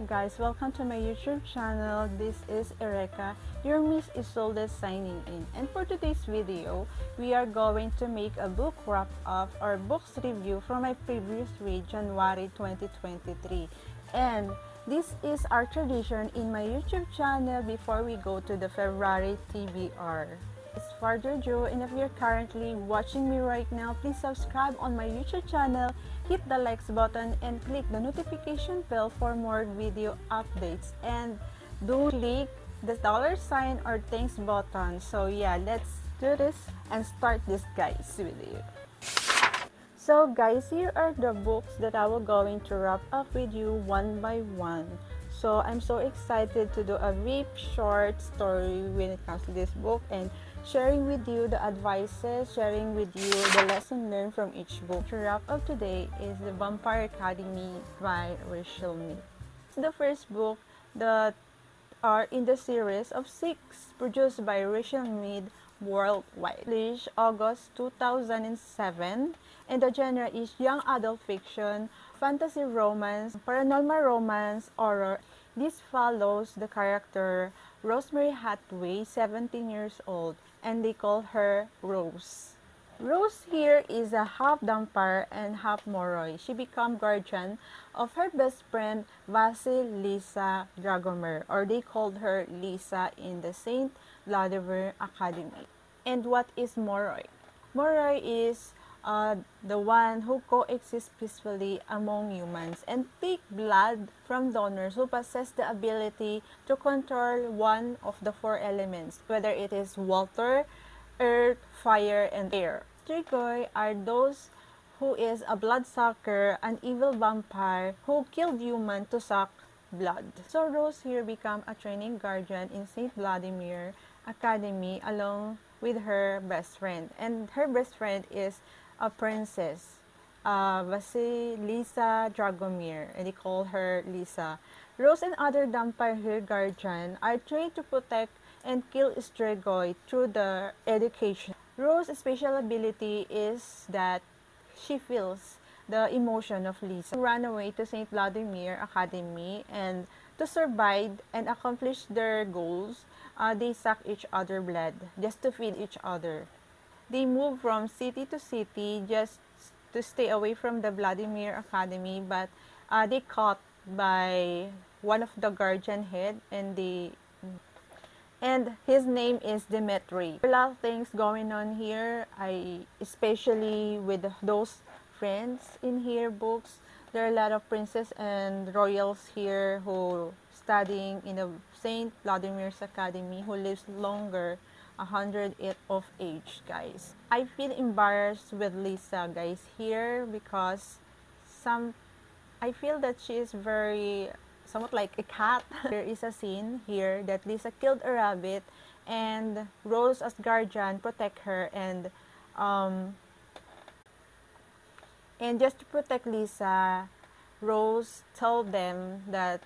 guys, welcome to my YouTube channel. This is Ereka, your Miss Isolde signing in. And for today's video, we are going to make a book wrap up or books review from my previous read, January 2023. And this is our tradition in my YouTube channel before we go to the February TBR. Without further ado, and if you're currently watching me right now, please subscribe on my YouTube channel, hit the likes button, and click the notification bell for more video updates. And do click the $sign or thanks button. So yeah, let's do this and start this guys video. So guys, here are the books that I will going to wrap up with you one by one. So I'm so excited to do a brief short story when it comes to this book and sharing with you the advices, sharing with you the lesson learned from each book. To wrap up today is The Vampire Academy by Rachel Mead. It's the first book that are in the series of 6 produced by Rachel Mead worldwide. Published August 2007, and the genre is young adult fiction, fantasy romance, paranormal romance, horror. This follows the character Rosemary Hathaway, 17 years old, and they call her Rose. Rose here is a half vampire and half Moroi. She becomes guardian of her best friend Vasilisa Dragomir, or they called her Lisa in the Saint Vladimir Academy. And what is Moroi? Moroi is the one who coexists peacefully among humans and take blood from donors who possess the ability to control one of the 4 elements, whether it is water, earth, fire, and air. Strigoi are those who is a bloodsucker, an evil vampire who killed humans to suck blood. So Rose here become a training guardian in St. Vladimir Academy along with her best friend. And her best friend is a princess, Vasilisa Dragomir, and they call her Lisa. Rose and other vampire guardians are trained to protect and kill Strigoi through the education. Rose's special ability is that she feels the emotion of Lisa. They run away to St. Vladimir Academy, and to survive and accomplish their goals, they suck each other blood just to feed each other. They move from city to city just to stay away from the Vladimir Academy, but they caught by one of the guardian head, and his name is Dimitri. A lot of things going on here, especially with those friends in here books. There are a lot of princes and royals here who studying in the Saint Vladimir's Academy who lives longer 108 of age, guys. I feel embarrassed with Lisa, guys, here because I feel that she is very somewhat like a cat. There is a scene here that Lisa killed a rabbit and Rose as guardian protect her, and just to protect Lisa, Rose told them that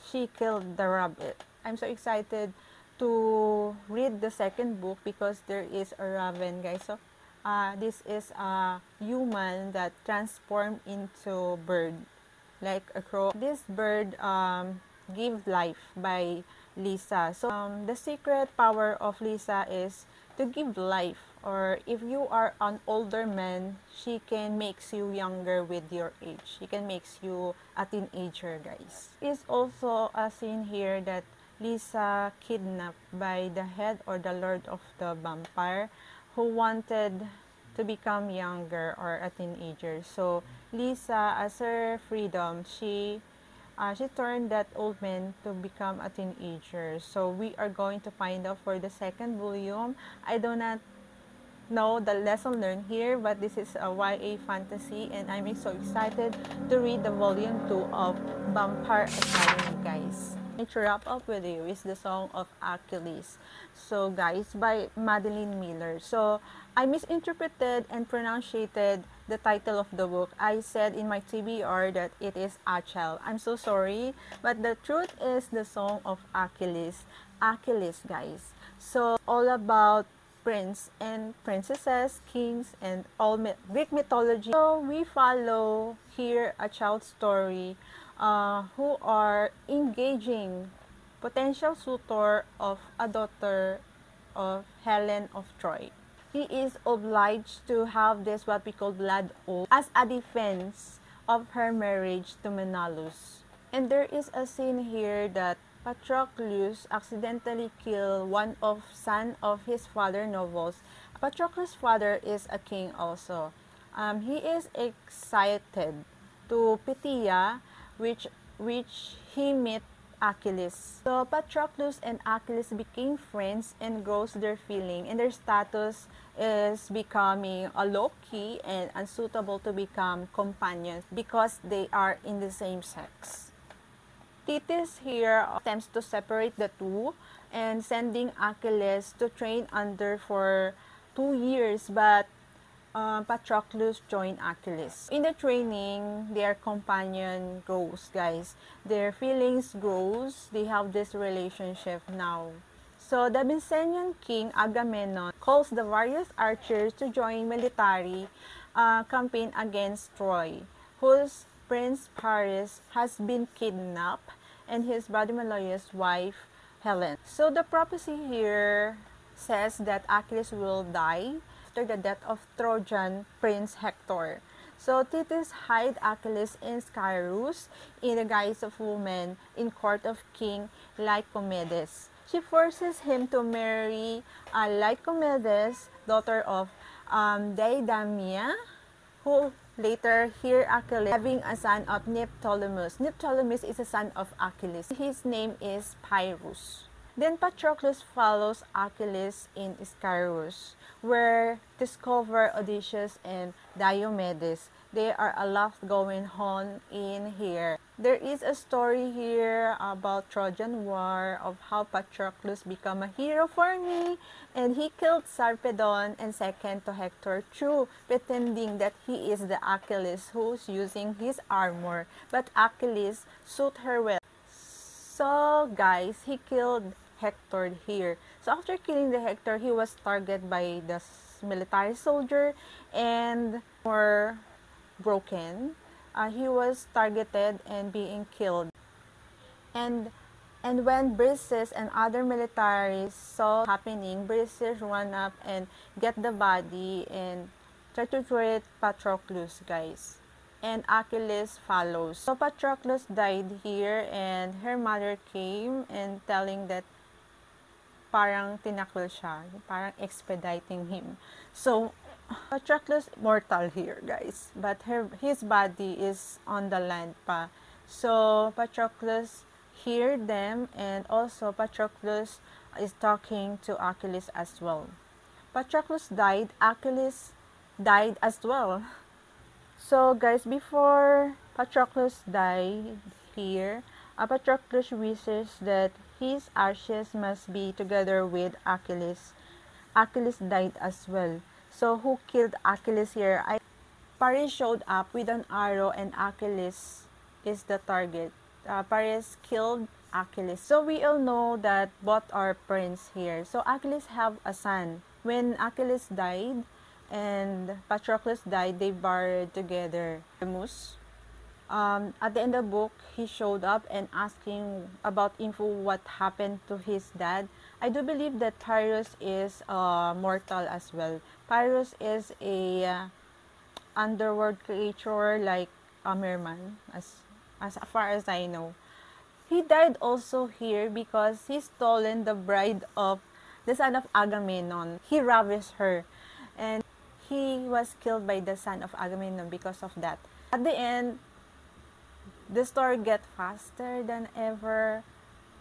she killed the rabbit. I'm so excited to read the second book because there is a raven, guys. So this is a human that transformed into bird, like a crow. This bird give life by Lisa. So the secret power of Lisa is to give life, or if you are an older man, she can makes you younger with your age. She can makes you a teenager, guys. Is also a scene here that Lisa kidnapped by the head or the lord of the vampire who wanted to become younger or a teenager. So Lisa, as her freedom, she turned that old man to become a teenager. So we are going to find out for the second volume. I do not know the lesson learned here, but this is a YA fantasy, and I'm so excited to read the volume 2 of Vampire Academy, guys. To wrap up with you is the Song of Achilles. So guys, by Madeline Miller. So I misinterpreted and pronounced the title of the book. I said in my TBR that it is Achel. I'm so sorry, but the truth is the Song of Achilles. Achilles, guys. So all about prince and princesses, kings, and all Greek mythology. So we follow here a child story who are engaging potential suitor of a daughter of Helen of Troy. He is obliged to have this what we call blood oath as a defense of her marriage to Menelaus. And there is a scene here that Patroclus accidentally killed one of son of his father Novus. Patroclus' father is a king also. He is excited to Pythia, which he met Achilles. So Patroclus and Achilles became friends and grows their feeling, and their status is becoming a low-key and unsuitable to become companions because they are in the same sex. Thetis here attempts to separate the two and sending Achilles to train under for 2 years, but Patroclus joined Achilles. In the training, their companion grows, guys. Their feelings grows. They have this relationship now. So the Mycenaean king Agamemnon calls the various archers to join military campaign against Troy, whose Prince Paris has been kidnapped and his brother Menelaus' wife Helen. So the prophecy here says that Achilles will die after the death of Trojan Prince Hector. So Thetis hid Achilles in Scaurus in the guise of woman in court of King Lycomedes. She forces him to marry Lycomedes, daughter of Deidamia, who later hear Achilles having a son of Neoptolemus. Neoptolemus is a son of Achilles. His name is Pyrrhus. Then Patroclus follows Achilles in Scaurus, where discover Odysseus and Diomedes. There are a lot going on in here. There is a story here about Trojan War of how Patroclus became a hero for me, and he killed Sarpedon and second to Hector through pretending that he is the Achilles who's using his armor, but Achilles suit her well. So guys, he killed Hector here. So after killing the Hector, he was targeted by the military soldier and more broken. He was targeted and being killed. And when Briseis and other militaries saw happening, Briseis ran up and get the body and try to treat Patroclus, guys. And Achilles follows. So Patroclus died here, and her mother came and telling that parang tinakil siya, parang expediting him. So Patroclus mortal here, guys, but his body is on the land pa. So Patroclus heard them, and also Patroclus is talking to Achilles as well. Patroclus died, Achilles died as well. So guys, before Patroclus died here, Patroclus wishes that his ashes must be together with Achilles. Achilles died as well. So who killed Achilles here? Paris showed up with an arrow and Achilles is the target. Paris killed Achilles. So we all know that both are prince here. So Achilles have a son. When Achilles died and Patroclus died, they buried together. At the end of the book, he showed up and asking about info what happened to his dad. I do believe that Pyrrhus is mortal as well. Pyrrhus is a underworld creature like a merman, as far as I know. He died also here because he stolen the bride of the son of Agamemnon. He ravished her, and he was killed by the son of Agamemnon because of that. At the end, the story get faster than ever.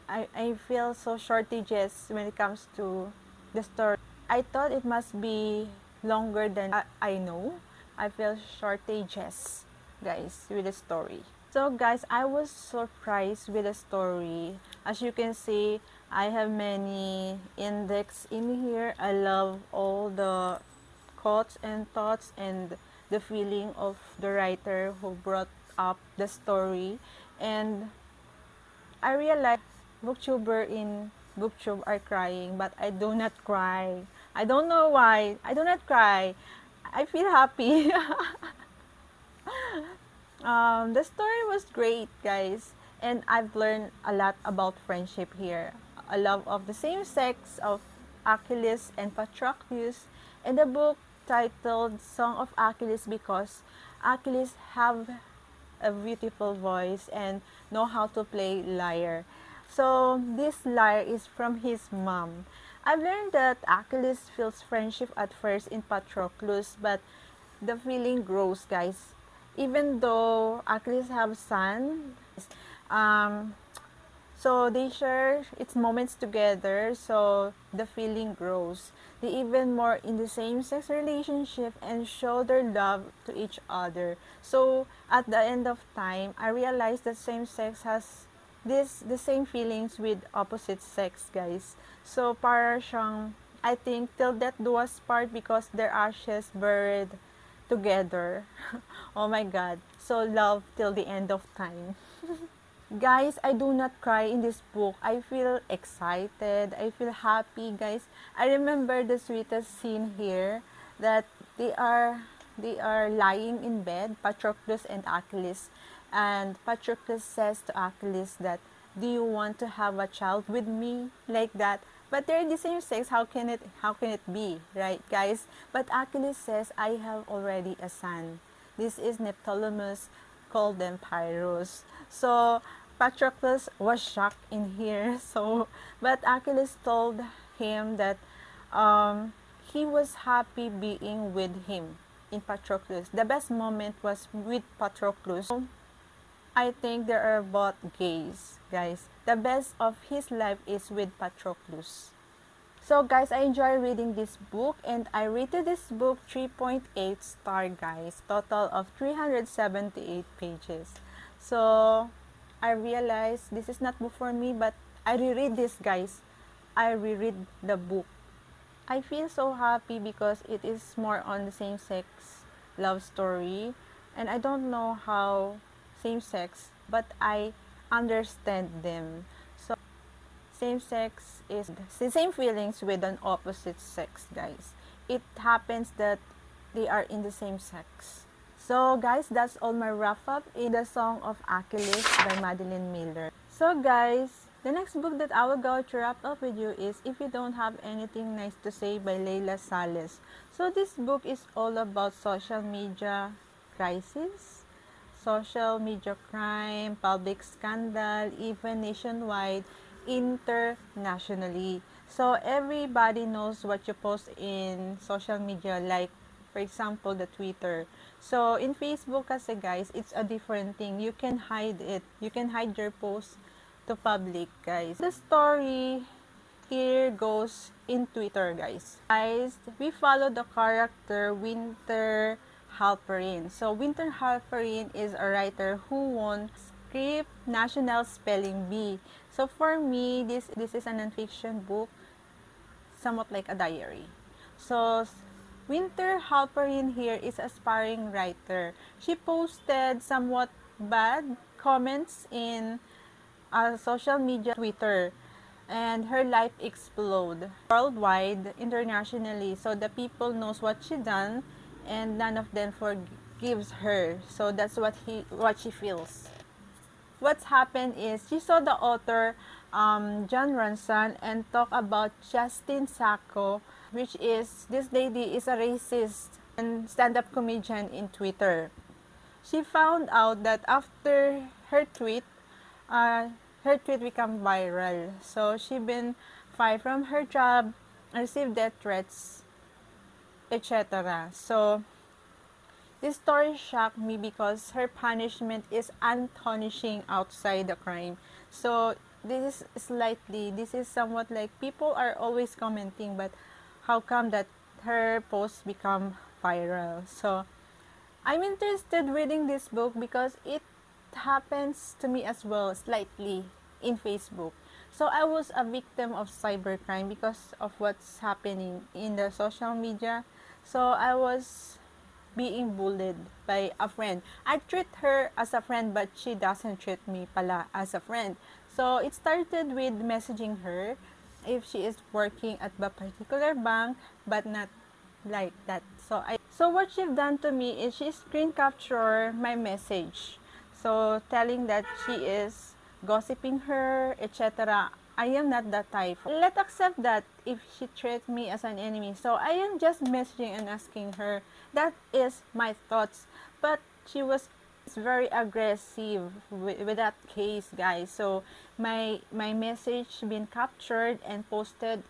I feel so shortages when it comes to the story. I thought it must be longer than I know. I feel shortages, guys, with the story. So guys, I was surprised with the story. As you can see, I have many index in here. I love all the quotes and thoughts and the feeling of the writer who brought up the story. And I realized booktuber in booktube are crying, but I do not cry. I don't know why. I do not cry. I feel happy. The story was great, guys, and I've learned a lot about friendship here. A love of the same sex of Achilles and Patroclus, and the book titled Song of Achilles because Achilles have a beautiful voice and know how to play lyre. So this lyre is from his mom. I've learned that Achilles feels friendship at first in Patroclus, but the feeling grows, guys. Even though Achilles have son, um, so they share its moments together, so the feeling grows. They even more in the same sex relationship and show their love to each other. So at the end of time, I realized that same sex has the same feelings with opposite sex, guys. So para siyang, I think till death do us part because their ashes buried together. Oh my god. So love till the end of time. Guys, I do not cry in this book. I feel excited. I feel happy, guys. I remember the sweetest scene here that they are they are lying in bed, Patroclus and Achilles. And Patroclus says to Achilles that, "Do you want to have a child with me?" Like that. But they're the same sex. How can it be, right, guys? But Achilles says, "I have already a son. This is Neoptolemus, called them Pyrrhus." So Patroclus was shocked in here. So, but Achilles told him that he was happy being with him in Patroclus. The best moment was with Patroclus. So, I think there are both gays, guys. The best of his life is with Patroclus. So guys, I enjoy reading this book and I rated this book 3.8 star, guys. Total of 378 pages. So I realized this is not book for me, but I reread this, guys. I reread the book. I feel so happy because it is more on the same sex love story, and I don't know how same sex, but I understand them. So same sex is the same feelings with an opposite sex, guys. It happens that they are in the same sex. So guys, that's all my wrap up in the Song of Achilles by Madeline Miller. So guys, the next book that I will go to wrap up with you is If You Don't Have Anything Nice to Say by Leila Sales. So this book is all about social media crisis, social media crime, public scandal, even nationwide, internationally. So everybody knows what you post in social media, like for example the Twitter. So in Facebook kasi guys, it's a different thing. You can hide it. You can hide your post to public, guys. The story here goes in Twitter, guys. Guys, we follow the character Winter Halperin. So Winter Halperin is a writer who won Script National Spelling Bee. So for me, this is a nonfiction book, somewhat like a diary. So Winter Halperin here is aspiring writer. She posted somewhat bad comments in social media, Twitter, and her life explode worldwide, internationally. So the people knows what she done, and none of them forgives her. So that's what she feels. What's happened is she saw the author John Ronson and talk about Justin Sacco, which is this lady is a racist and stand-up comedian in Twitter. She found out that after uh, her tweet became viral. So she been fired from her job, received death threats, etc. So this story shocked me because her punishment is unpunishing outside the crime. So this is somewhat like people are always commenting, but how come that her posts become viral? So I'm interested reading this book because it happens to me as well, slightly, in Facebook. So I was a victim of cybercrime because of what's happening in the social media. So I was being bullied by a friend. I treat her as a friend, but she doesn't treat me pala as a friend. So it started with messaging her if she is working at a particular bank, but not like that. So what she's done to me is she screen capture my message. So telling that she is gossiping her, etc. I am not that type. Let's accept that if she treats me as an enemy. So I am just messaging and asking her. That is my thoughts. But she was very aggressive with that case, guys. So my message been captured and posted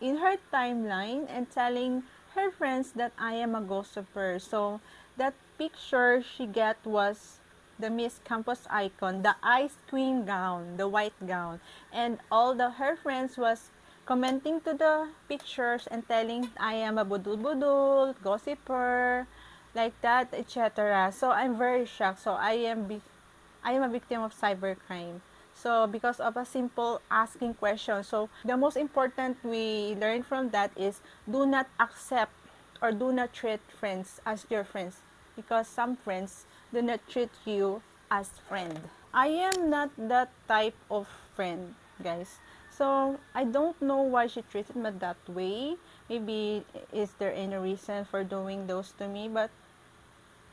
in her timeline and telling her friends that I am a gossiper. So that picture she get was the Miss Campus icon, the ice queen gown, the white gown, and all the her friends was commenting to the pictures and telling I am a budul budul, gossiper, like that, etc. So I'm very shocked. So I am a victim of cybercrime. So because of a simple asking question. So the most important we learn from that is do not accept or do not treat friends as your friends, because some friends do not treat you as friend. I am not that type of friend, guys. So I don't know why she treated me that way. Maybe is there any reason for doing those to me, but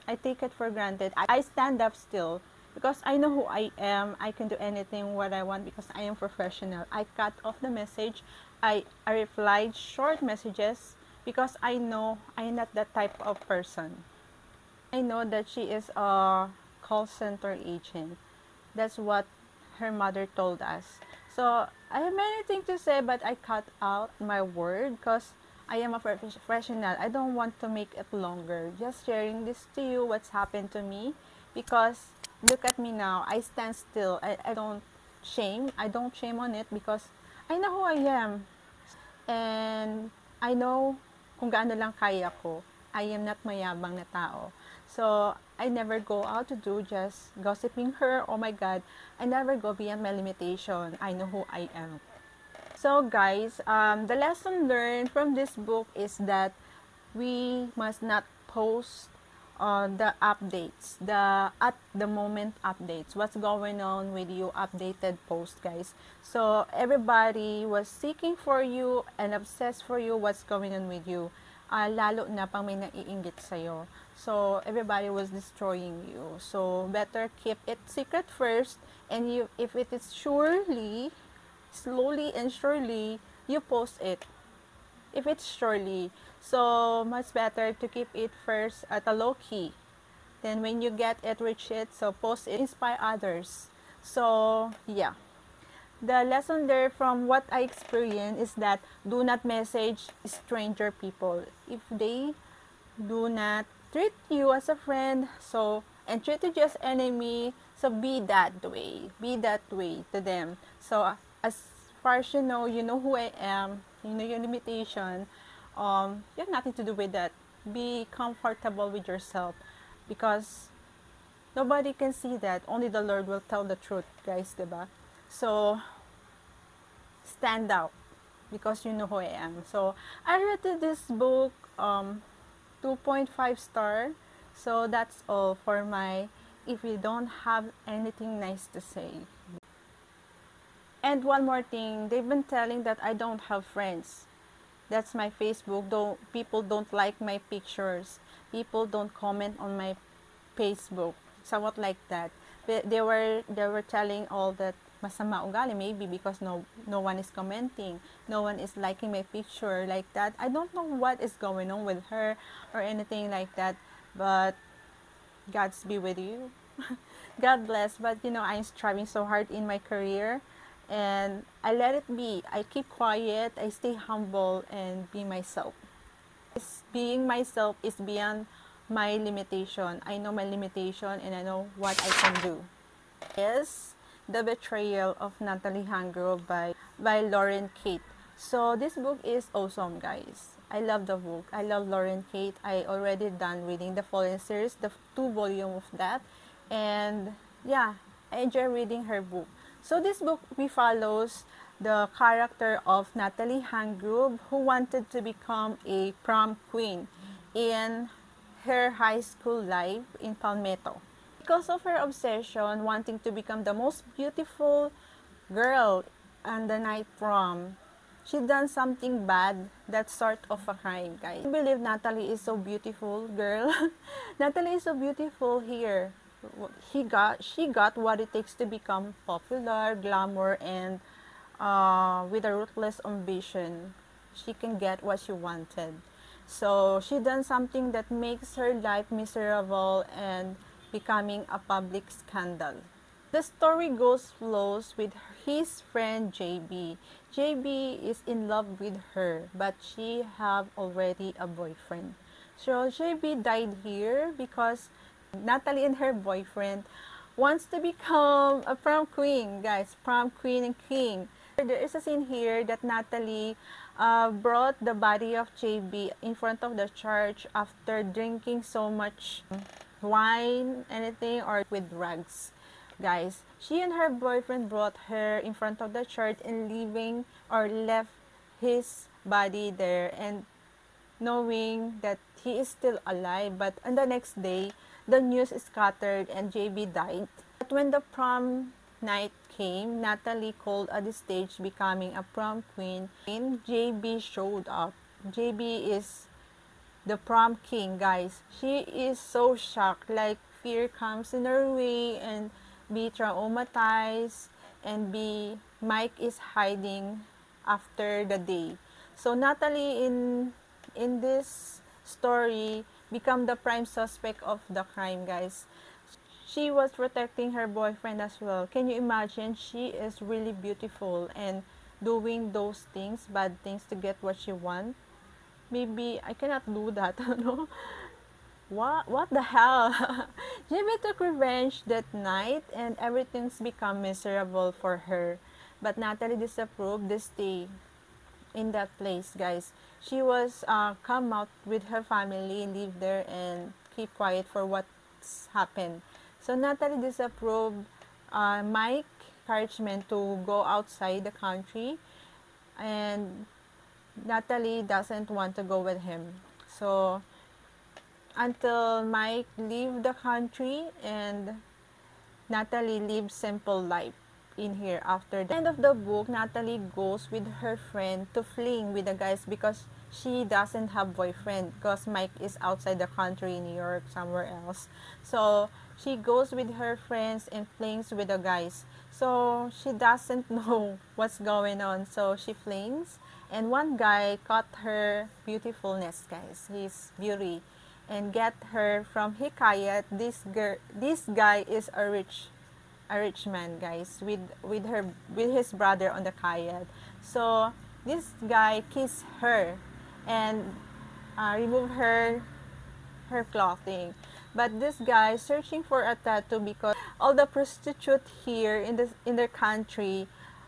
I take it for granted. I stand up still because I know who I am. I can do anything what I want because I am professional. I cut off the message. I replied short messages because I know I am not that type of person. I know that she is a call center agent. That's what her mother told us. So I have many things to say, but I cut out my word because I am a professional. I don't want to make it longer. Just sharing this to you, what's happened to me. Because look at me now. I stand still. I don't shame. I don't shame on it because I know who I am. And I know kung gaano lang kaya ko. I am not mayabang na tao. So, I never go out to do just gossiping her. Oh my God, I never go beyond my limitation. I know who I am. So guys, the lesson learned from this book is that we must not post the updates, the at the moment updates, what's going on with you, updated post, guys. So everybody was seeking for you and obsessed for you, what's going on with you. Lalo na pang may naiinggit sa'yo. So everybody was destroying you. So better keep it secret first, and you, if it is slowly and surely, you post it. If it's surely, so much better to keep it first at a low key. Then when you get it, reach it, so post it, inspire others. So yeah, the lesson there from what I experienced is that do not message stranger people if they do not treat you as a friend, so and treat you just enemy. So be that way to them. So as far as you know who I am, you know your limitation. You have nothing to do with that. Be comfortable with yourself because nobody can see that. Only the Lord will tell the truth, guys, diba? So stand out because you know who I am. So I rated this book 2.5 star. So that's all for my if you don't have anything nice to say. And one more thing, they've been telling that I don't have friends. That's my Facebook. Don't people don't like my pictures. People don't comment on my Facebook. Somewhat like that. They were telling all that masama ugali, maybe because no one is commenting, no one is liking my picture, like that. I don't know what is going on with her or anything like that, but God's be with you. God bless. But I'm striving so hard in my career, and I let it be. I keep quiet, I stay humble and be myself. Being myself is beyond my limitation. I know my limitation and I know what I can do. Is The Betrayal of Natalie Hangro by Lauren Kate. So this book is awesome, guys. I love the book. I love Lauren Kate. I already done reading the Fallen series, the 2 volume of that. And yeah, I enjoy reading her book. So this book we follows the character of Natalie Hangro, who wanted to become a prom queen in her high school life in Palmetto. Because of her obsession wanting to become the most beautiful girl on the night prom, she done something bad, that sort of a crime, guys. I believe Natalie is so beautiful, girl. Natalie is so beautiful here. She got what it takes to become popular, glamour, and with a ruthless ambition. She can get what she wanted. So she done something that makes her life miserable and becoming a public scandal. The story flows with his friend JB. JB is in love with her, but she have already a boyfriend. So JB died here because Natalie and her boyfriend wants to become a prom queen, guys. Prom queen and king. There is a scene here that Natalie brought the body of JB in front of the church after drinking so much wine, anything, or with drugs. Guys, she and her boyfriend brought her in front of the church and leaving or left his body there, and knowing that he is still alive. But on the next day, the news is scattered and JB died. But when the prom night came, Natalie called at the stage becoming a prom queen, and JB showed up. JB is the prom king, guys. She is so shocked, like fear comes in her way, and be traumatized, and be Mike is hiding after the day. So Natalie in this story become the prime suspect of the crime, guys. She was protecting her boyfriend as well. Can you imagine? She is really beautiful and doing those things, bad things, to get what she wants. Maybe I cannot do that. No? What the hell? Jimmy took revenge that night and everything's become miserable for her. But Natalie disapproved the stay in that place, guys. She was come out with her family, live there, and keep quiet for what's happened. So Natalie disapproved Mike encouragement to go outside the country, and Natalie doesn't want to go with him. So until Mike leave the country and Natalie lives simple life in here. After the end of the book, Natalie goes with her friend to fling with the guys because she doesn't have boyfriend because Mike is outside the country, New York, somewhere else. So she goes with her friends and flings with the guys. So she doesn't know what's going on. So she flings, and one guy caught her beautifulness, guys, his beauty, and get her from Hikayat. This guy is a rich man, guys, with his brother on the Kayat. So this guy kissed her and remove her clothing. But this guy searching for a tattoo because all the prostitutes here in their country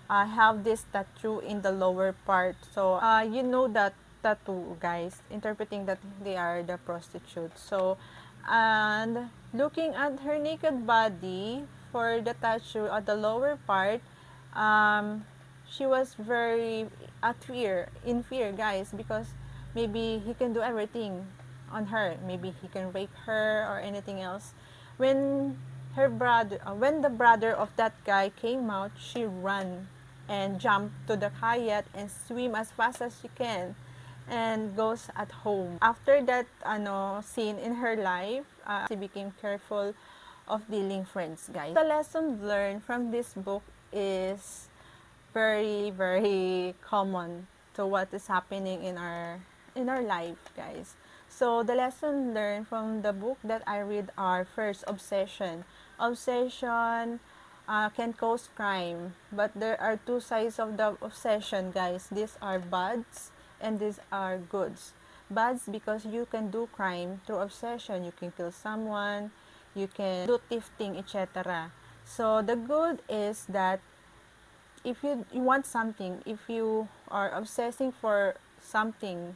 have this tattoo in the lower part. So you know that tattoo, guys, interpreting that they are the prostitutes. So and looking at her naked body for the tattoo at the lower part, she was very in fear, guys, because maybe he can do everything on her. Maybe he can rape her or anything else. When when the brother of that guy came out, she ran and jumped to the kayak and swim as fast as she can and goes at home. After that scene in her life, she became careful of dealing friends, guys. The lesson learned from this book is very, very common to what is happening in our life, guys. So the lesson learned from the book that I read are: first, obsession. Obsession can cause crime, but there are two sides of the obsession, guys. These are bads and these are goods. Bads because you can do crime through obsession. You can kill someone, you can do thefting, etc. So the good is that if you want something, if you are obsessing for something,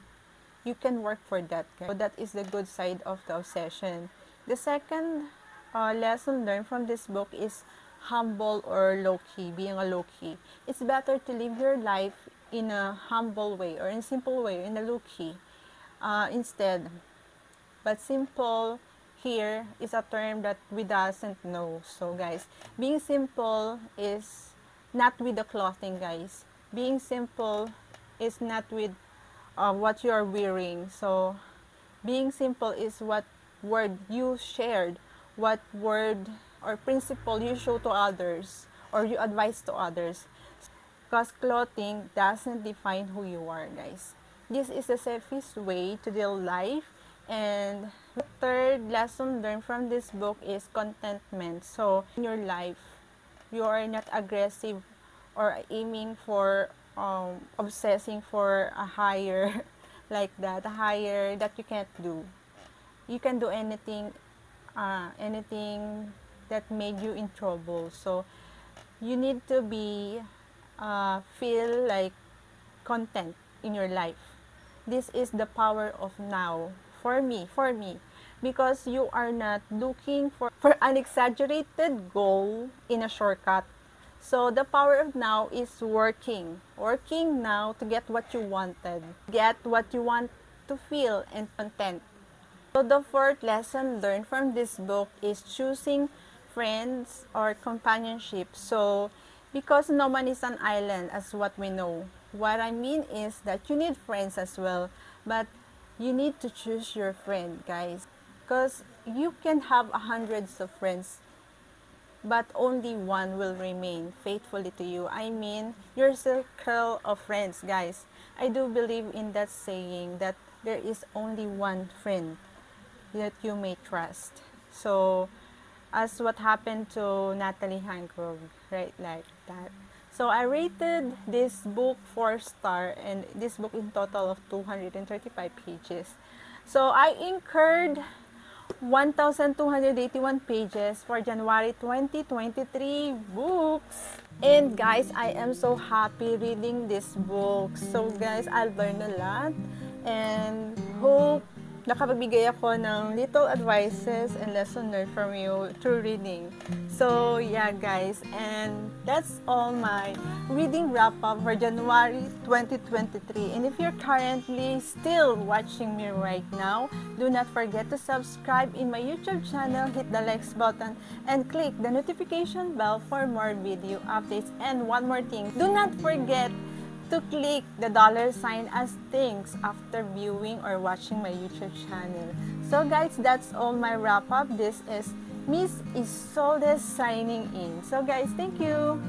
you can work for that. So that is the good side of the obsession. The second lesson learned from this book is humble or low-key, being a low-key. It's better to live your life in a humble way or in a simple way, in a low-key instead. But simple here is a term that we doesn't know. So guys, being simple is not with the clothing, guys. Being simple is not with what you are wearing. So being simple is what word you shared, what word or principle you show to others or you advise to others. Because clothing doesn't define who you are, guys. This is the safest way to deal life. And the third lesson learned from this book is contentment. So in your life, you are not aggressive or aiming for obsessing for a higher like that, a higher that you can't do. You can do anything that made you in trouble. So you need to be feel like content in your life. This is the power of now for me, because you are not looking for an exaggerated goal in a shortcut. So the power of now is working now to get what you wanted, get what you want to feel and content. So the fourth lesson learned from this book is choosing friends or companionship. So because no one is an island as what we know. What I mean is that you need friends as well, but you need to choose your friend, guys. Because you can have hundreds of friends, but only one will remain faithfully to you. I mean, your circle of friends, guys. I do believe in that saying that there is only one friend that you may trust. So, as what happened to Natalie Hangrove, right, like that. So I rated this book 4 star, and this book in total of 235 pages. So I incurred 1,281 pages for January 2023 books. And guys, I am so happy reading this book. So guys, I learned a lot and hope nakapagbigay ako ng little advices and lesson learned from you through reading. So yeah guys, and that's all my reading wrap up for January 2023. And if you're currently still watching me right now, do not forget to subscribe in my YouTube channel, hit the likes button, and click the notification bell for more video updates. And one more thing, do not forget to click the $sign as thanks after viewing or watching my YouTube channel. So guys, that's all my wrap up. This is Miss Isolde signing in. So guys, thank you.